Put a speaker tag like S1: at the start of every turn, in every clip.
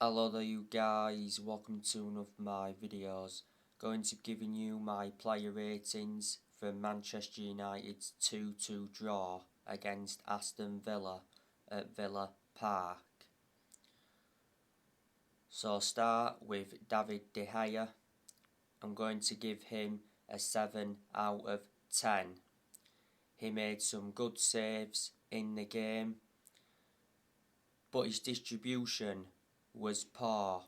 S1: Hello there you guys, welcome to one of my videos. Going to be giving you my player ratings for Manchester United's 2-2 draw against Aston Villa at Villa Park. So I'll start with David De Gea. I'm going to give him a 7 out of 10. He made some good saves in the game, but his distribution was poor.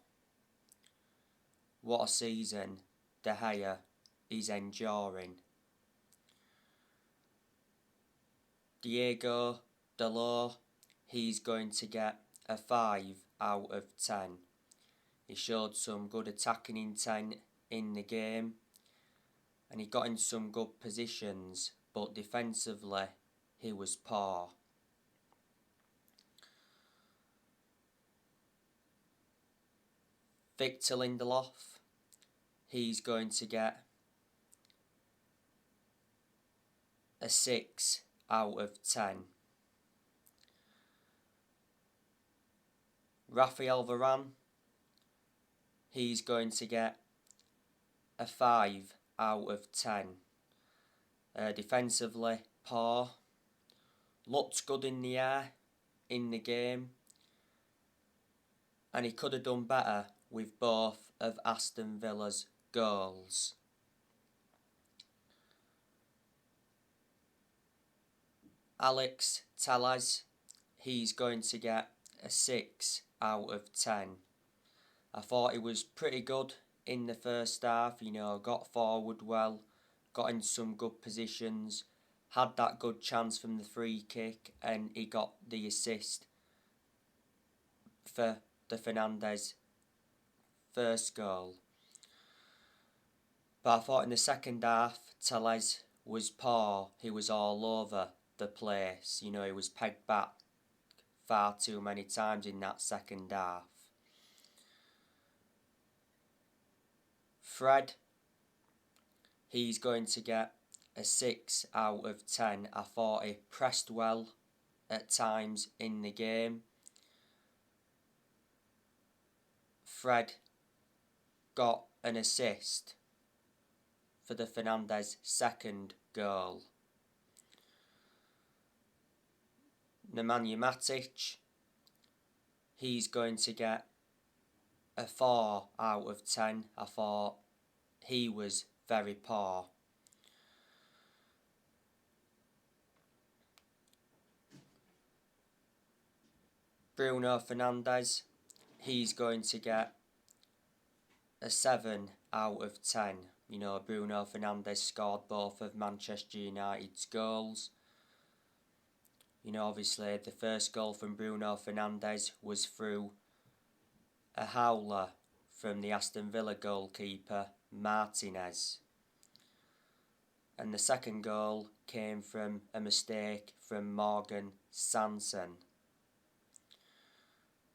S1: What a season De Gea is enduring. Diego Dalot, he's going to get a 5 out of 10. He showed some good attacking intent in the game and he got in some good positions, but defensively he was poor. Victor Lindelof, he's going to get a 6 out of 10. Raphael Varane, he's going to get a 5 out of 10. Defensively poor. Looked good in the air in the game, and he could have done better with both of Aston Villa's goals. Alex Telles, he's going to get a 6 out of 10. I thought he was pretty good in the first half, got forward well, got in some good positions, had that good chance from the free kick, and he got the assist for the Fernandez first goal. But I thought in the second half, Telles was poor. He was all over the place. He was pegged back far too many times in that second half. Fred, he's going to get a 6 out of 10. I thought he pressed well at times in the game. Fred got an assist for the Fernandez second goal. Nemanja Matic, he's going to get a 4 out of 10. I thought he was very poor. Bruno Fernandez, he's going to get a 7 out of 10. Bruno Fernandez scored both of Manchester United's goals. Obviously the first goal from Bruno Fernandez was through a howler from the Aston Villa goalkeeper Martinez. And the second goal came from a mistake from Morgan Sanson.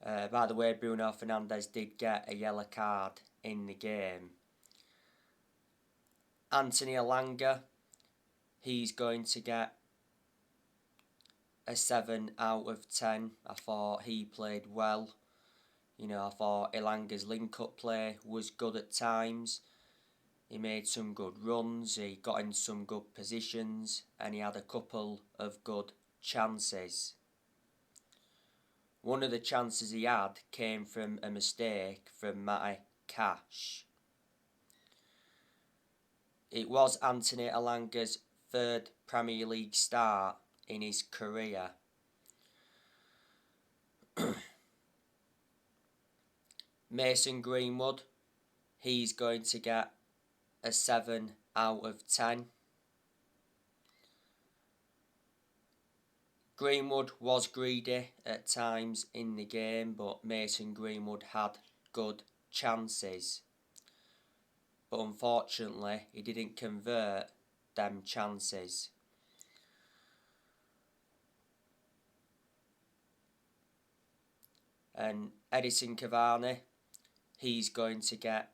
S1: By the way, Bruno Fernandez did get a yellow card in the game. Anthony Elanga, he's going to get a 7 out of 10. I thought he played well. I thought Elanga's link-up play was good at times. He made some good runs, he got in some good positions, and he had a couple of good chances. One of the chances he had came from a mistake from Matty Cash. It was Anthony Elanga's third Premier League start in his career. Mason Greenwood, he's going to get a 7 out of 10. Greenwood was greedy at times in the game, but Mason Greenwood had good chances. But unfortunately, he didn't convert them chances. And Edison Cavani, he's going to get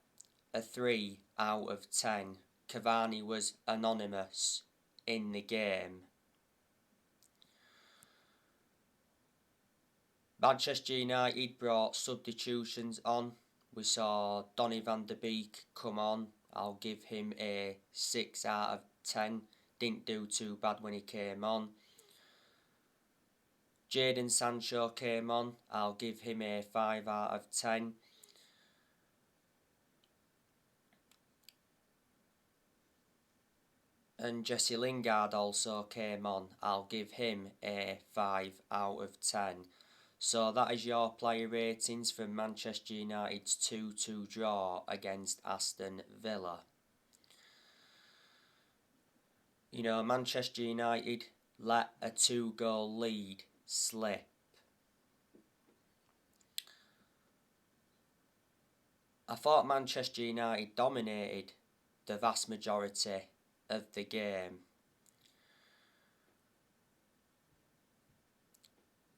S1: a 3 out of 10. Cavani was anonymous in the game. Manchester United brought substitutions on. We saw Donny van de Beek come on. I'll give him a 6 out of 10. Didn't do too bad when he came on. Jadon Sancho came on. I'll give him a 5 out of 10. And Jesse Lingard also came on. I'll give him a 5 out of 10. So that is your player ratings for Manchester United's 2-2 draw against Aston Villa. You know, Manchester United let a 2-goal lead slip. I thought Manchester United dominated the vast majority of the game.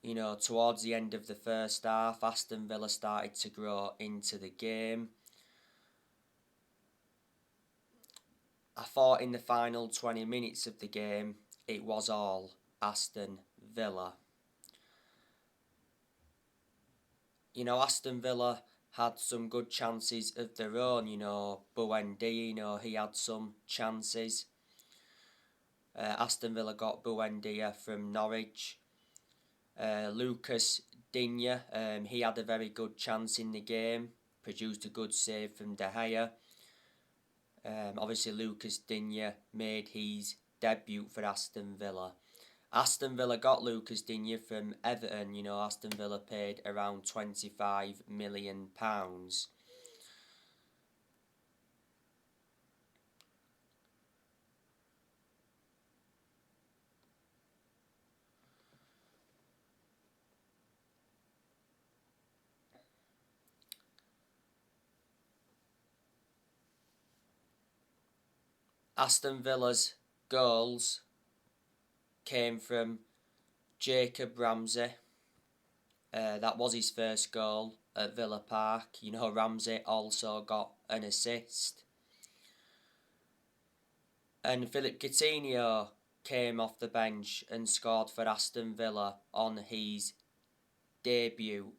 S1: You know, towards the end of the first half, Aston Villa started to grow into the game. I thought in the final 20 minutes of the game, it was all Aston Villa. You know, Aston Villa had some good chances of their own. You know, Buendia, you know, he had some chances. Aston Villa got Buendia from Norwich. Lucas Digne, he had a very good chance in the game, produced a good save from De Gea. Obviously Lucas Digne made his debut for Aston Villa. Aston Villa got Lucas Digne from Everton. You know, Aston Villa paid around £25 million. Aston Villa's goals came from Jacob Ramsey. That was his first goal at Villa Park. You know, Ramsey also got an assist. And Philip Coutinho came off the bench and scored for Aston Villa on his debut.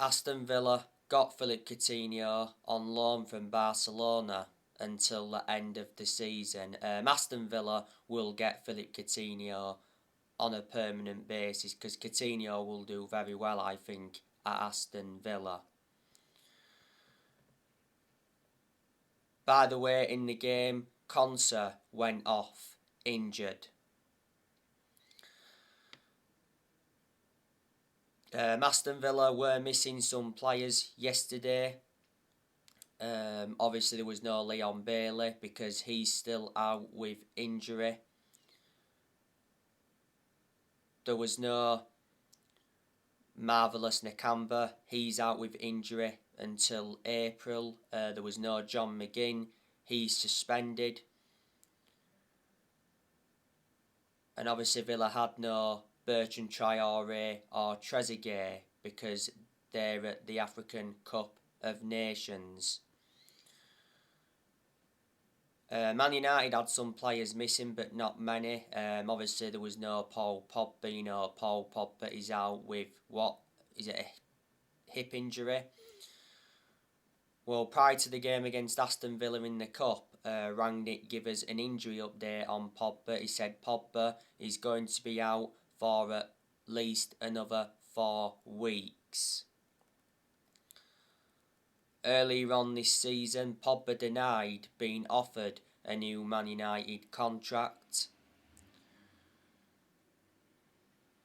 S1: Aston Villa got Philip Coutinho on loan from Barcelona until the end of the season. Aston Villa will get Philip Coutinho on a permanent basis because Coutinho will do very well, I think, at Aston Villa. By the way, in the game, Konsa went off injured. Aston Villa were missing some players yesterday. Obviously there was no Leon Bailey because he's still out with injury. There was no Marvellous Nakamba, he's out with injury until April. There was no John McGinn, he's suspended. And obviously Villa had no Bertrand Traoré or Trezeguet because they're at the African Cup of Nations. Man United had some players missing, but not many. Obviously, there was no Paul Pogba. You know, Paul Pogba is out with, a hip injury? Well, prior to the game against Aston Villa in the Cup, Rangnick gave us an injury update on Pogba. He said Pogba is going to be out for at least another 4 weeks. Earlier on this season, Pogba denied being offered a new Man United contract.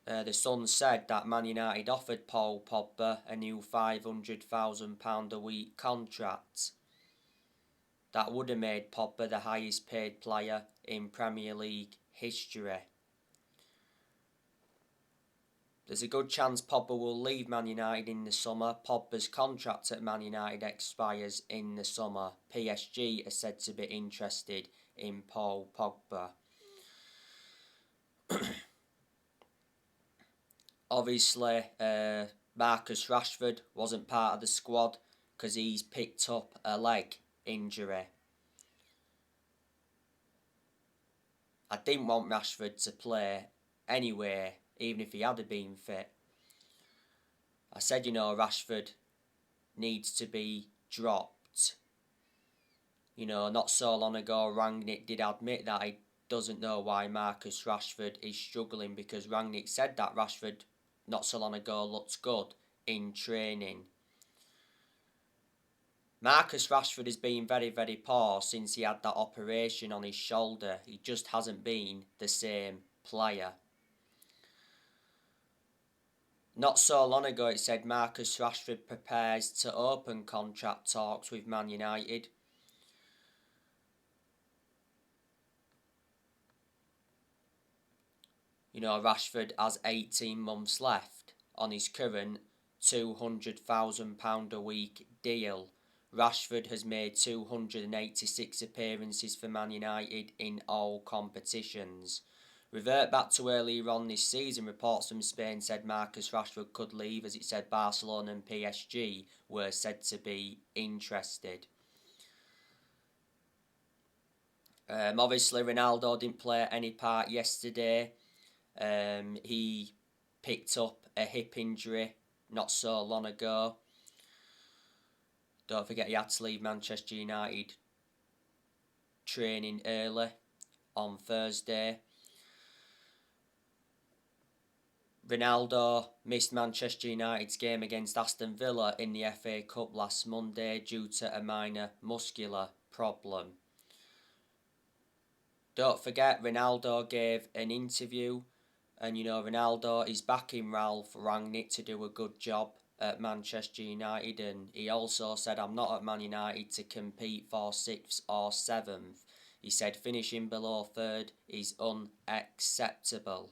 S1: The Sun said that Man United offered Paul Pogba a new £500,000 a week contract. That would have made Pogba the highest paid player in Premier League history. There's a good chance Pogba will leave Man United in the summer. Pogba's contract at Man United expires in the summer. PSG are said to be interested in Paul Pogba. Obviously, Marcus Rashford wasn't part of the squad because he's picked up a leg injury. I didn't want Rashford to play anyway, even if he had been fit. I said, Rashford needs to be dropped. Not so long ago, Rangnick did admit that he doesn't know why Marcus Rashford is struggling, because Rangnick said that Rashford, not so long ago, looked good in training. Marcus Rashford has been very, very poor since he had that operation on his shoulder. He just hasn't been the same player. Not so long ago, it said Marcus Rashford prepares to open contract talks with Man United. Rashford has 18 months left on his current £200,000 a week deal. Rashford has made 286 appearances for Man United in all competitions. Revert back to earlier on this season, reports from Spain said Marcus Rashford could leave, as it said Barcelona and PSG were said to be interested. Obviously, Ronaldo didn't play any part yesterday. He picked up a hip injury not so long ago. Don't forget, he had to leave Manchester United training early on Thursday. Ronaldo missed Manchester United's game against Aston Villa in the FA Cup last Monday due to a minor muscular problem. Don't forget, Ronaldo gave an interview, and Ronaldo is backing Ralph Rangnick to do a good job at Manchester United, and he also said, "I'm not at Man United to compete for 6th or 7th. He said finishing below 3rd is unacceptable.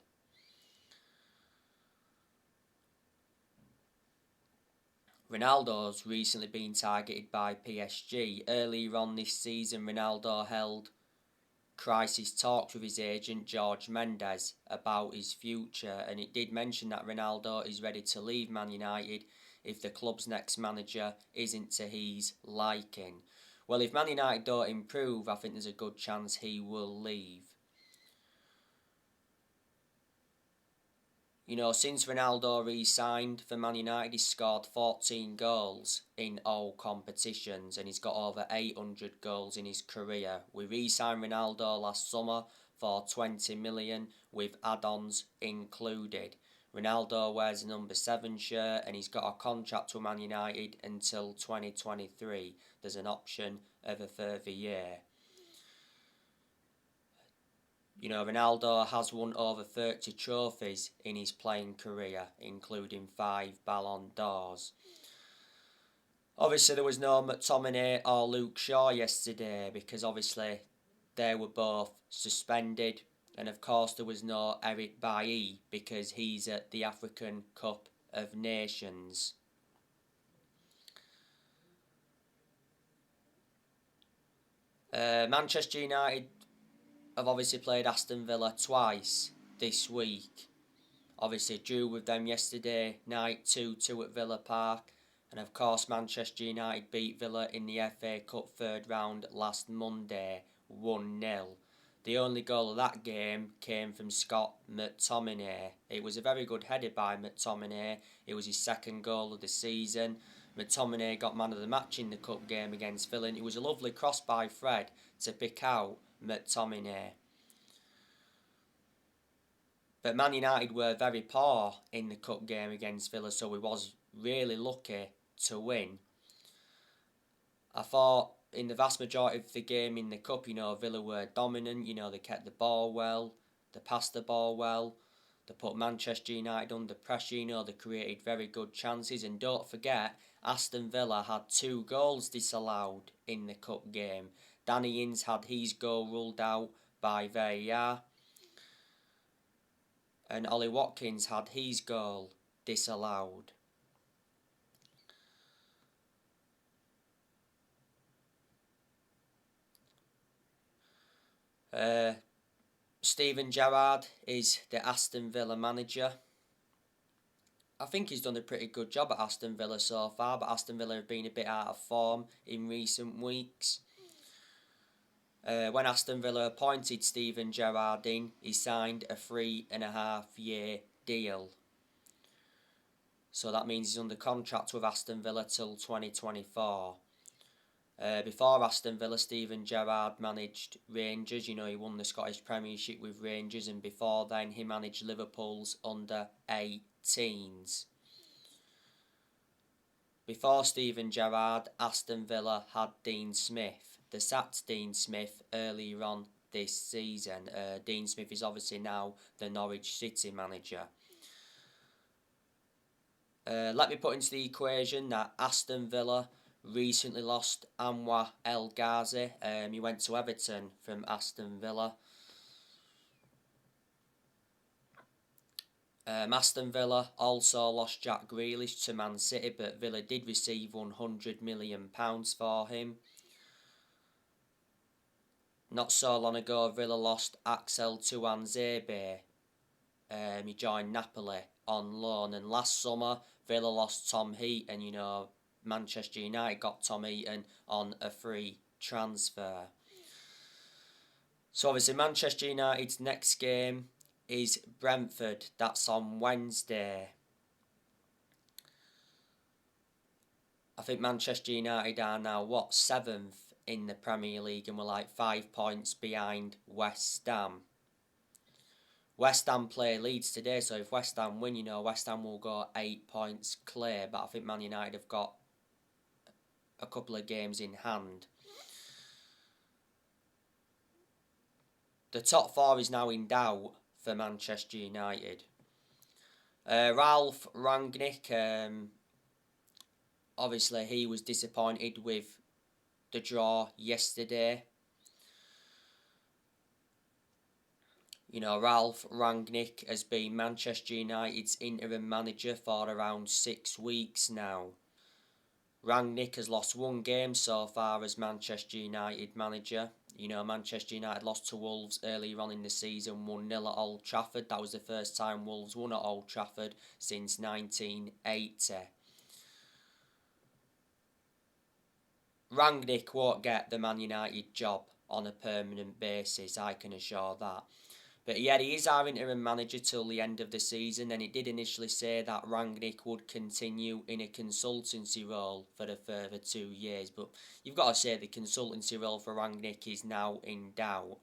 S1: Ronaldo's recently been targeted by PSG. Earlier on this season, Ronaldo held crisis talks with his agent Jorge Mendes about his future, and it did mention that Ronaldo is ready to leave Man United if the club's next manager isn't to his liking. Well, if Man United don't improve, I think there's a good chance he will leave. Since Ronaldo re-signed for Man United, he's scored 14 goals in all competitions, and he's got over 800 goals in his career. We re-signed Ronaldo last summer for 20 million with add-ons included. Ronaldo wears a number 7 shirt, and he's got a contract with Man United until 2023. There's an option of a further year. Ronaldo has won over 30 trophies in his playing career, including 5 Ballon d'Ors. Obviously, there was no McTominay or Luke Shaw yesterday because obviously they were both suspended. And of course, there was no Eric Bailly because he's at the African Cup of Nations. Manchester United have obviously played Aston Villa twice this week. Obviously drew with them yesterday night 2-2 at Villa Park, and of course Manchester United beat Villa in the FA Cup 3rd round last Monday 1-0. The only goal of that game came from Scott McTominay. It was a very good header by McTominay. It was his 2nd goal of the season. McTominay got man of the match in the cup game against Villa. It was a lovely cross by Fred to pick out McTominay. But Man United were very poor in the cup game against Villa, so we was really lucky to win. I thought in the vast majority of the game in the cup, Villa were dominant. They kept the ball well, they passed the ball well, they put Manchester United under pressure. They created very good chances, and don't forget, Aston Villa had 2 goals disallowed in the cup game. Danny Ings had his goal ruled out by VAR, and Ollie Watkins had his goal disallowed. Steven Gerrard is the Aston Villa manager. I think he's done a pretty good job at Aston Villa so far, but Aston Villa have been a bit out of form in recent weeks. When Aston Villa appointed Steven Gerrard in, he signed a 3.5-year deal. So that means he's under contract with Aston Villa till 2024. Before Aston Villa, Steven Gerrard managed Rangers. You know, he won the Scottish Premiership with Rangers, and before then he managed Liverpool's under 18s. Before Steven Gerrard, Aston Villa had Dean Smith. They sacked Dean Smith earlier on this season. Dean Smith is obviously now the Norwich City manager. Let me put into the equation that Aston Villa recently lost Anwar El Ghazi. He went to Everton from Aston Villa. Aston Villa also lost Jack Grealish to Man City, but Villa did receive £100 million for him. Not so long ago, Villa lost Axel Tuanzebe. He joined Napoli on loan, and last summer Villa lost Tom Heaton. You know, Manchester United got Tom Heaton on a free transfer. So obviously Manchester United's next game is Brentford. That's on Wednesday. I think Manchester United are now, 7th in the Premier League, and we're like 5 points behind West Ham. West Ham play Leeds today, so if West Ham win, you know, West Ham will go 8 points clear, but I think Man United have got a couple of games in hand. The top 4 is now in doubt for Manchester United. Ralph Rangnick, obviously he was disappointed with the draw yesterday. You know, Ralph Rangnick has been Manchester United's interim manager for around 6 weeks now. Rangnick has lost 1 game so far as Manchester United manager. You know, Manchester United lost to Wolves earlier on in the season, 1-0 at Old Trafford. That was the first time Wolves won at Old Trafford since 1980. Rangnick won't get the Man United job on a permanent basis, I can assure that. But yeah, he is our interim manager till the end of the season, and it did initially say that Rangnick would continue in a consultancy role for a further 2 years. But you've got to say the consultancy role for Rangnick is now in doubt.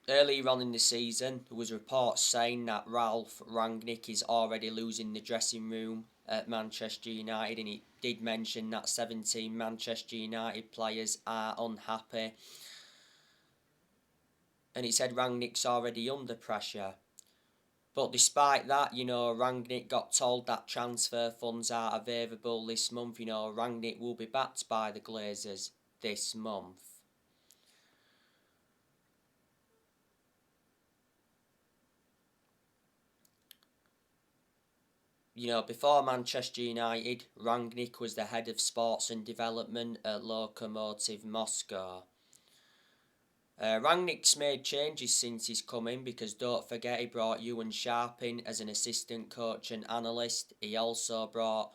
S1: Earlier on in the season, there was reports saying that Ralph Rangnick is already losing the dressing room at Manchester United, and he did mention that 17 Manchester United players are unhappy. And he said Rangnick's already under pressure. But despite that, you know, Rangnick got told that transfer funds are available this month. You know, Rangnick will be backed by the Glazers this month. You know, before Manchester United, Rangnick was the head of sports and development at Lokomotiv Moscow. Rangnick's made changes since he's come in, because don't forget he brought Ewan Sharp in as an assistant coach and analyst. He also brought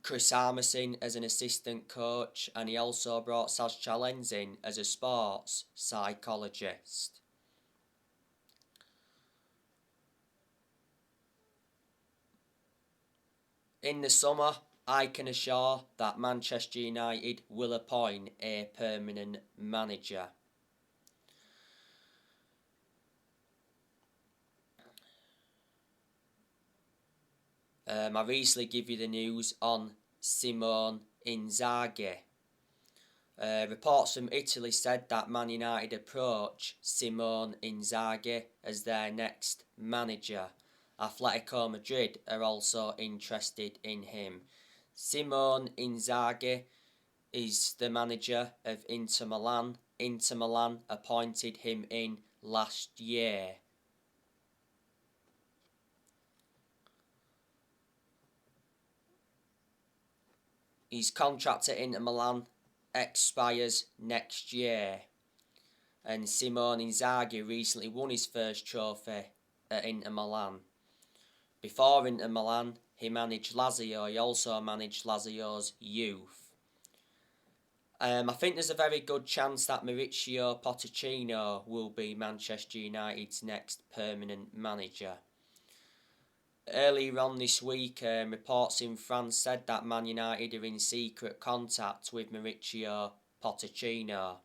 S1: Chris Armas in as an assistant coach, and he also brought Saz Challens in as a sports psychologist. In the summer, I can assure that Manchester United will appoint a permanent manager. I recently give you the news on Simone Inzaghi. Reports from Italy said that Man United approach Simone Inzaghi as their next manager. Atletico Madrid are also interested in him. Simone Inzaghi is the manager of Inter Milan. Inter Milan appointed him in last year. His contract at Inter Milan expires next year. And Simone Inzaghi recently won his first trophy at Inter Milan. Before Inter Milan, he managed Lazio. He also managed Lazio's youth. I think there's a very good chance that Mauricio Pochettino will be Manchester United's next permanent manager. Earlier on this week, reports in France said that Man United are in secret contact with Mauricio Pochettino.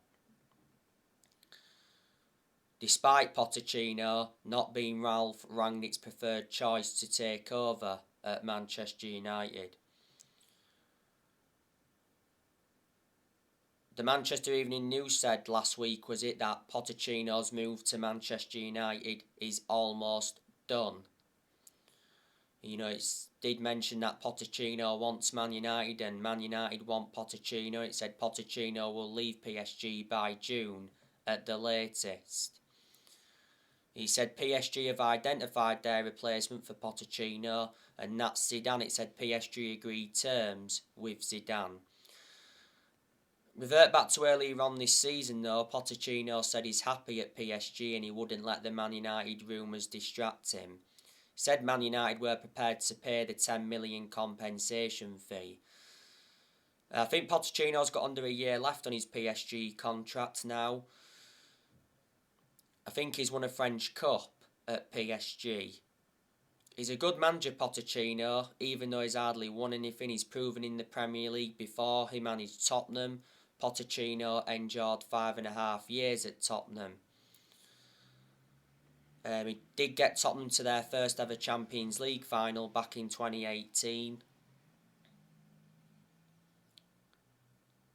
S1: Despite Pochettino not being Ralph Rangnick's preferred choice to take over at Manchester United. The Manchester Evening News said last week, was it, that Pochettino's move to Manchester United is almost done. You know, it did mention that Pochettino wants Man United and Man United want Pochettino. It said Pochettino will leave PSG by June at the latest. He said PSG have identified their replacement for Pochettino, and that's Zidane. It said PSG agreed terms with Zidane. Revert back to earlier on this season though, Pochettino said he's happy at PSG and he wouldn't let the Man United rumours distract him. He said Man United were prepared to pay the 10 million compensation fee. I think Pochettino's got under a year left on his PSG contract now. I think he's won a French Cup at PSG. He's a good manager, Pochettino, even though he's hardly won anything. He's proven in the Premier League before. He managed Tottenham. Pochettino endured 5.5 years at Tottenham. He did get Tottenham to their first ever Champions League final back in 2018.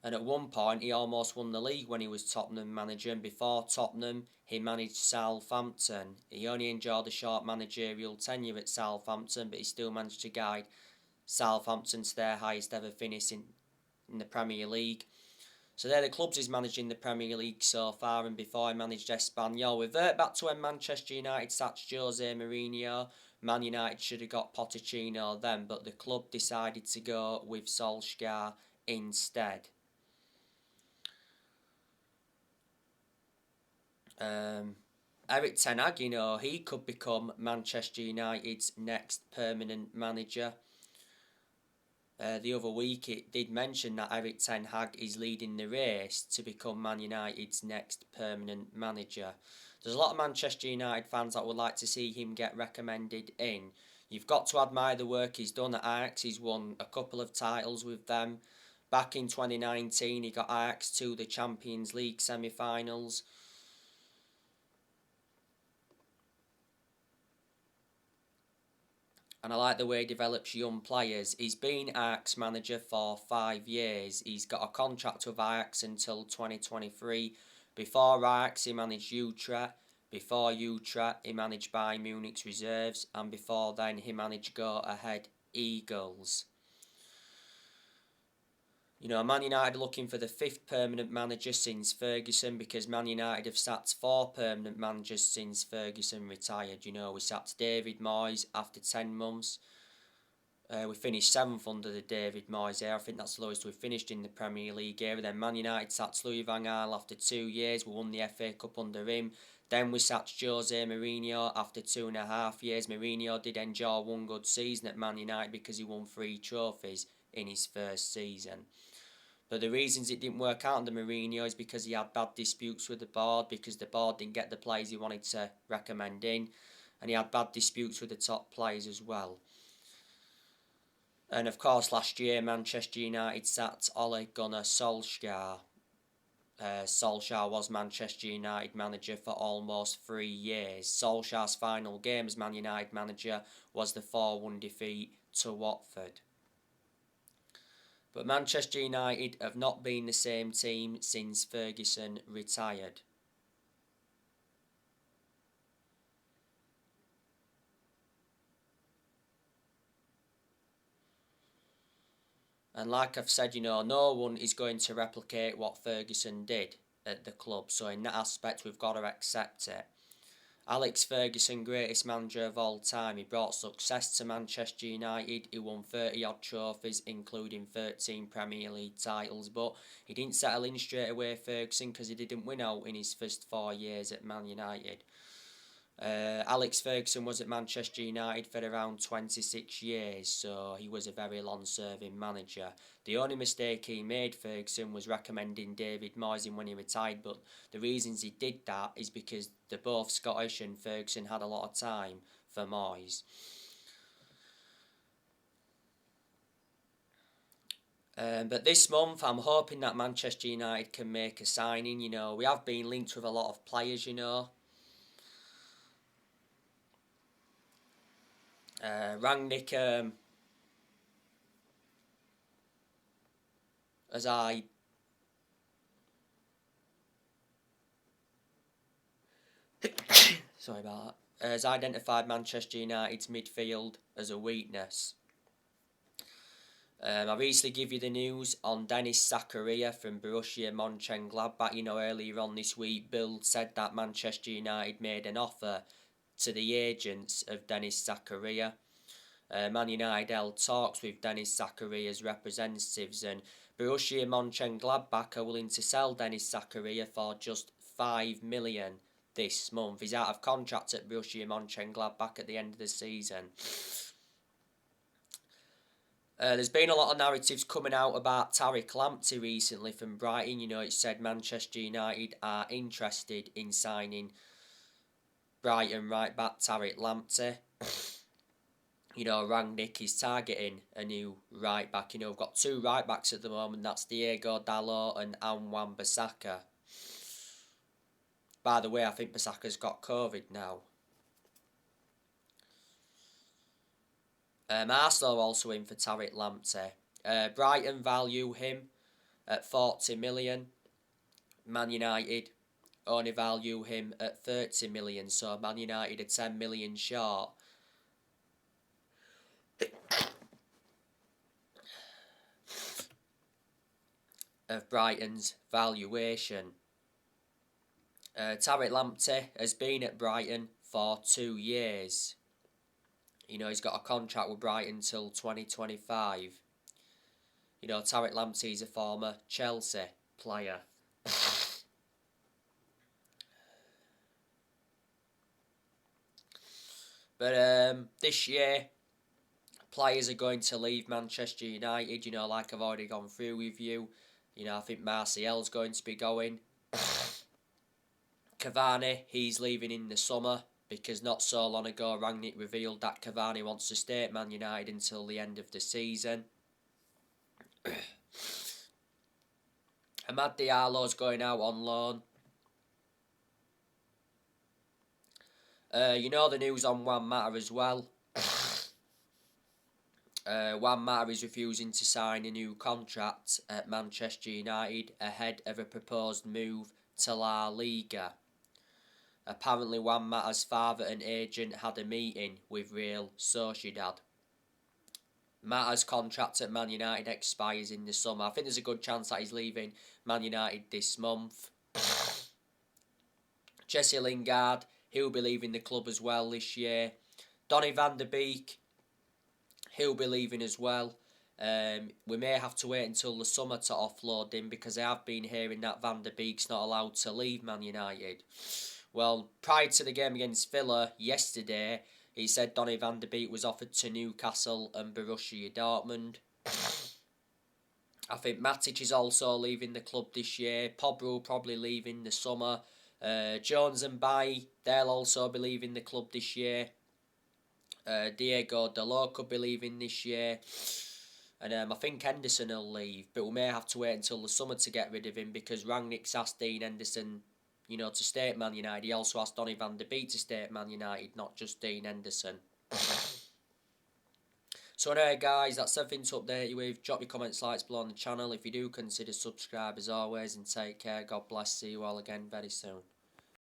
S1: And at one point, he almost won the league when he was Tottenham manager. And before Tottenham, he managed Southampton. He only enjoyed a short managerial tenure at Southampton, but he still managed to guide Southampton to their highest ever finish in the Premier League. So they're the clubs he's managed in the Premier League so far, and before he managed Espanyol. Revert back to when Manchester United sacked Jose Mourinho. Man United should have got Pochettino then, but the club decided to go with Solskjaer instead. Erik ten Hag, you know, he could become Manchester United's next permanent manager. The other week it did mention that Erik ten Hag is leading the race to become Man United's next permanent manager. There's a lot of Manchester United fans that would like to see him get recommended in. You've got to admire the work he's done at Ajax. He's won a couple of titles with them. Back in 2019 he got Ajax to the Champions League semi-finals. And I like the way he develops young players. He's been Ajax manager for 5 years. He's got a contract with Ajax until 2023. Before Ajax, he managed Utrecht. Before Utrecht, he managed Bayern Munich's reserves. And before then, he managed Go Ahead Eagles. You know, Man United are looking for the 5th permanent manager since Ferguson, because Man United have sacked 4 permanent managers since Ferguson retired. You know, we sacked David Moyes after 10 months. We finished 7th under the David Moyes era. I think that's the lowest we've finished in the Premier League era. Then Man United sacked Louis van Gaal after 2 years. We won the FA Cup under him. Then we sacked Jose Mourinho after 2.5 years. Mourinho did enjoy one good season at Man United because he won 3 trophies in his first season. But the reasons it didn't work out under Mourinho is because he had bad disputes with the board, because the board didn't get the players he wanted to recommend in, and he had bad disputes with the top players as well. And of course, last year Manchester United sacked Ole Gunnar Solskjaer. Solskjaer was Manchester United manager for almost 3 years. Solskjaer's final game as Man United manager was the 4-1 defeat to Watford. But Manchester United have not been the same team since Ferguson retired. And like I've said, you know, no one is going to replicate what Ferguson did at the club. So in that aspect, we've got to accept it. Alex Ferguson, greatest manager of all time. He brought success to Manchester United. He won 30-odd trophies, including 13 Premier League titles. But he didn't settle in straight away, Ferguson, because he didn't win out in his first 4 years at Man United. Alex Ferguson was at Manchester United for around 26 years, so he was a very long-serving manager. The only mistake he made, Ferguson, was recommending David Moyes when he retired, but the reasons he did that is because they're both Scottish and Ferguson had a lot of time for Moyes. But this month, I'm hoping that Manchester United can make a signing. You know, we have been linked with a lot of players, you know. Rangnick, as I sorry about that, has identified Manchester United's midfield as a weakness. I recently give you the news on Dennis Zakaria from Borussia Mönchengladbach. You know, earlier on this week, Bill said that Manchester United made an offer to the agents of Dennis Zakaria. Man United held talks with Dennis Zakaria's representatives, and Borussia Mönchengladbach are willing to sell Dennis Zakaria for just $5 million this month. He's out of contract at Borussia Mönchengladbach at the end of the season. There's been a lot of narratives coming out about Tariq Lamptey recently from Brighton. You know, it said Manchester United are interested in signing Brighton right back Tariq Lamptey. You know, Rangnick is targeting a new right back. You know, we've got two right backs at the moment. That's Diego Dalot and Anwan Bissaka. By the way, I think Bissaka's got COVID now. Arsenal are also in for Tariq Lamptey. Brighton value him at 40 million. Man United only value him at 30 million. So Man United are 10 million short. Of Brighton's valuation. Tariq Lamptey has been at Brighton for 2 years. You know, he's got a contract with Brighton till 2025. You know, Tariq Lamptey is a former Chelsea player. But this year, players are going to leave Manchester United, you know, like I've already gone through with you. You know, I think Martial's going to be going. Cavani, he's leaving in the summer because not so long ago Rangnick revealed that Cavani wants to stay at Man United until the end of the season. Amad Diallo's going out on loan. You know the news on Juan Mata as well. Juan Mata is refusing to sign a new contract at Manchester United ahead of a proposed move to La Liga. Apparently Juan Mata's father and agent had a meeting with Real Sociedad. Mata's contract at Man United expires in the summer. I think there's a good chance that he's leaving Man United this month. Jesse Lingard, he'll be leaving the club as well this year. Donny van der Beek, he'll be leaving as well. We may have to wait until the summer to offload him because I have been hearing that Van der Beek's not allowed to leave Man United. Well, prior to the game against Villa yesterday, he said Donny van der Beek was offered to Newcastle and Borussia Dortmund. I think Matic is also leaving the club this year. Pogba will probably leave in the summer. Jones and Bailly, they'll also be leaving the club this year. Diego Dalot could be leaving this year. And I think Henderson will leave, but we may have to wait until the summer to get rid of him because Rangnick's asked Dean Henderson, you know, to stay at Man United. He also asked Donny van der Beek to stay at Man United, not just Dean Henderson. So anyway guys, that's everything to update you with. Drop your comments, likes below on the channel. If you do, consider subscribe as always, and take care. God bless. See you all again very soon.